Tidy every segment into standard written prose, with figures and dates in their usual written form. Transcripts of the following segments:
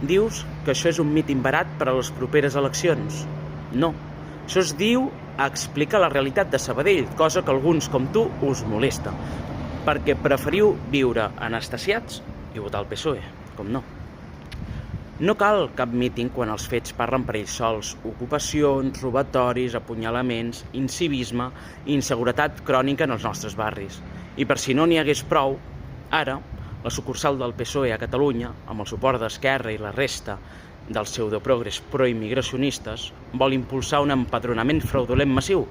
Dius que això és un míting barat per a les properes eleccions. No, això es diu explicar la realitat de Sabadell, cosa que alguns com tu us molesta, perquè preferiu viure anestesiats i votar el PSOE, com no. No cal cap míting quan els fets parlen per ells sols. Ocupacions, robatoris, apunyalaments, incivisme i inseguretat crònica en els nostres barris. I per si no n'hi hagués prou, ara, la sucursal del PSOE a Catalunya, amb el suport d'Esquerra i la resta dels pseudoprogres proimmigracionistes, vol impulsar un empadronament fraudulent massiu.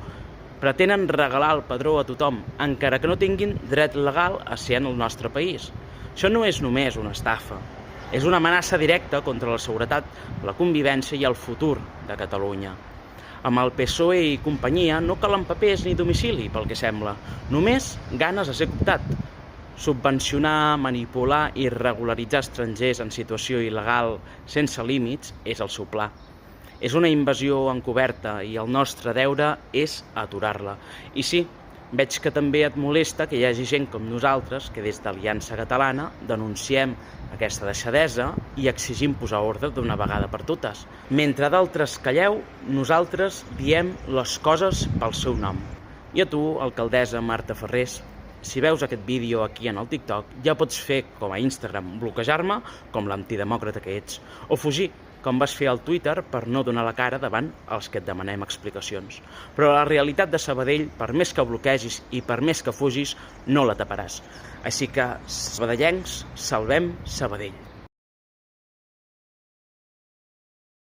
Pretenen regalar el padró a tothom, encara que no tinguin dret legal a ser en el nostre país. Això no és només una estafa. És una amenaça directa contra la seguretat, la convivència i el futur de Catalunya. Amb el PSOE i companyia no calen papers ni domicili, pel que sembla, només ganes de ser cooptat. Subvencionar, manipular i regularitzar estrangers en situació il·legal sense límits és el seu pla. És una invasió encoberta i el nostre deure és aturar-la. I sí, veig que també et molesta que hi hagi gent com nosaltres que des d'Aliança Catalana denunciem aquesta deixadesa i exigim posar ordre d'una vegada per totes. Mentre d'altres calleu, nosaltres diem les coses pel seu nom. I a tu, alcaldessa Marta Ferrés, si veus aquest vídeo aquí en el TikTok, ja pots fer com a Instagram bloquejar-me, com l'antidemòcrata que ets, o fugir, com vas fer al Twitter per no donar la cara davant els que et demanem explicacions. Però la realitat de Sabadell, per més que bloquegis i per més que fugis, no la taparàs. Així que, sabadellencs, salvem Sabadell.